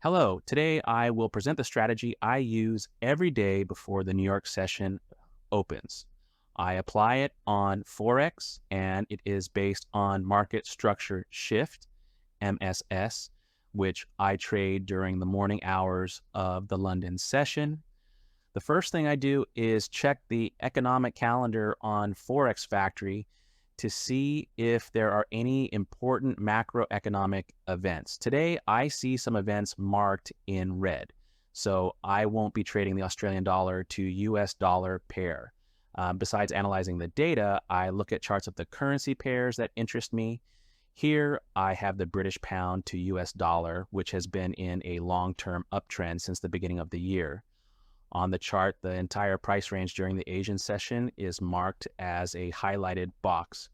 Hello, today I will present the strategy I use every day before the New York session opens. I apply it on Forex and it is based on market structure shift, MSS, which I trade during the morning hours of the London session. The first thing I do is check the economic calendar on Forex Factory to see if there are any important macroeconomic events. Today, I see some events marked in red, so I won't be trading the Australian dollar to US dollar pair. Besides analyzing the data, I look at charts of the currency pairs that interest me. Here, I have the British pound to US dollar, which has been in a long-term uptrend since the beginning of the year. On the chart, the entire price range during the Asian session is marked as a highlighted box.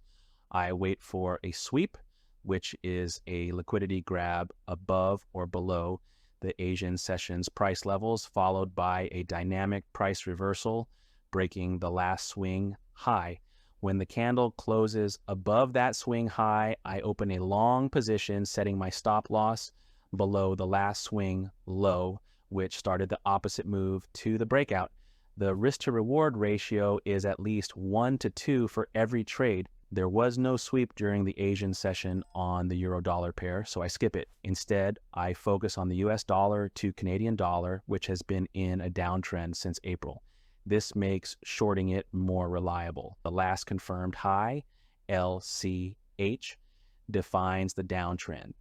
I wait for a sweep, which is a liquidity grab above or below the Asian session's price levels, followed by a dynamic price reversal, breaking the last swing high. When the candle closes above that swing high, I open a long position, setting my stop loss below the last swing low, which started the opposite move to the breakout. The risk to reward ratio is at least 1 to 2 for every trade. There was no sweep during the Asian session on the euro dollar pair, so I skip it. Instead, I focus on the US dollar to Canadian dollar, which has been in a downtrend since April. This makes shorting it more reliable. The last confirmed high, LCH, defines the downtrend.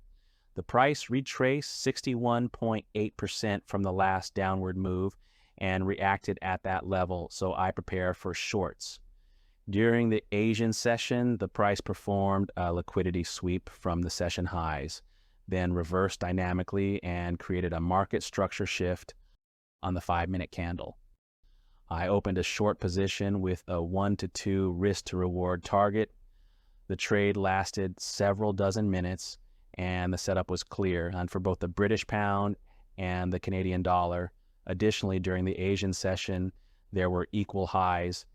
The price retraced 61.8% from the last downward move and reacted at that level, so I prepare for shorts. During the Asian session, the price performed a liquidity sweep from the session highs, then reversed dynamically and created a market structure shift on the 5-minute candle. I opened a short position with a 1 to 2 risk to reward target. The trade lasted several dozen minutes, and the setup was clear, and for both the British pound and the Canadian dollar. Additionally, during the Asian session, there were equal highs,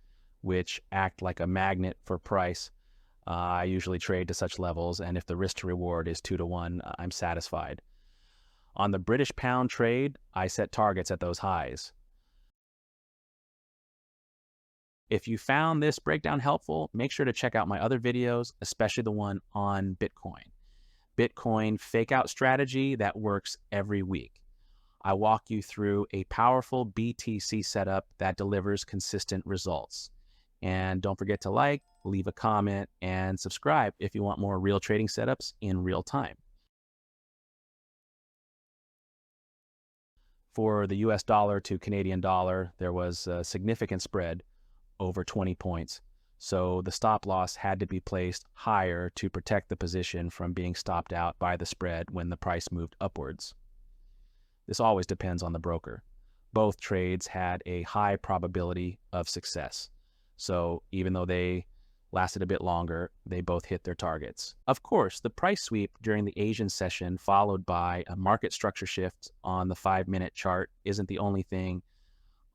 which act like a magnet for price. I usually trade to such levels, and if the risk to reward is 2 to 1, I'm satisfied. On the British pound trade, I set targets at those highs. If you found this breakdown helpful, make sure to check out my other videos, especially the one on Bitcoin. Bitcoin fake out strategy that works every week. I walk you through a powerful BTC setup that delivers consistent results. And don't forget to like, leave a comment, and subscribe if you want more real trading setups in real time. For the US dollar to Canadian dollar, there was a significant spread, over 20 points. So the stop loss had to be placed higher to protect the position from being stopped out by the spread when the price moved upwards. This always depends on the broker. Both trades had a high probability of success. So even though they lasted a bit longer, they both hit their targets. Of course, the price sweep during the Asian session, followed by a market structure shift on the 5-minute chart, isn't the only thing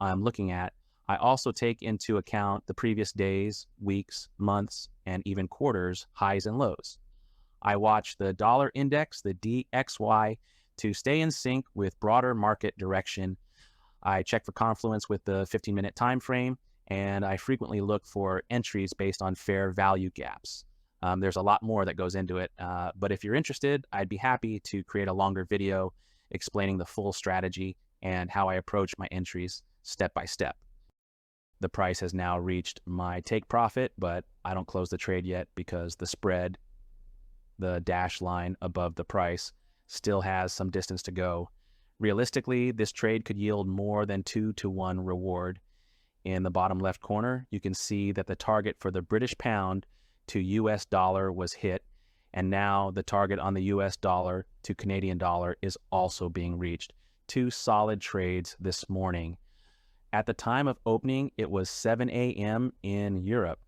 I'm looking at. I also take into account the previous days, weeks, months, and even quarters, highs and lows. I watch the dollar index, the DXY, to stay in sync with broader market direction. I check for confluence with the 15-minute time frame, and I frequently look for entries based on fair value gaps. There's a lot more that goes into it, but if you're interested, I'd be happy to create a longer video explaining the full strategy and how I approach my entries step by step. The price has now reached my take profit, but I don't close the trade yet because the spread, the dash line above the price, still has some distance to go. Realistically, this trade could yield more than 2 to 1 reward. In the bottom left corner, you can see that the target for the British pound to US dollar was hit, and now the target on the US dollar to Canadian dollar is also being reached. 2 solid trades this morning. At the time of opening, it was 7 a.m. in Europe.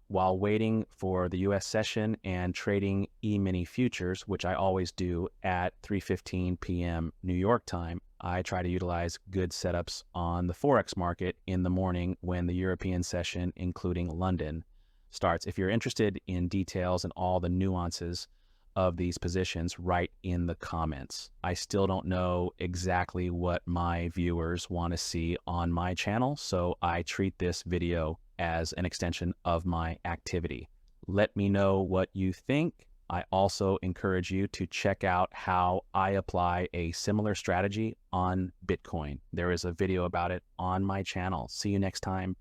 While waiting for the US session and trading E-mini futures, which I always do at 3:15 p.m. New York time, I try to utilize good setups on the Forex market in the morning when the European session, including London, starts. If you're interested in details and all the nuances of these positions right in the comments. I still don't know exactly what my viewers want to see on my channel, so I treat this video as an extension of my activity. Let me know what you think. I also encourage you to check out how I apply a similar strategy on Bitcoin. There is a video about it on my channel. See you next time.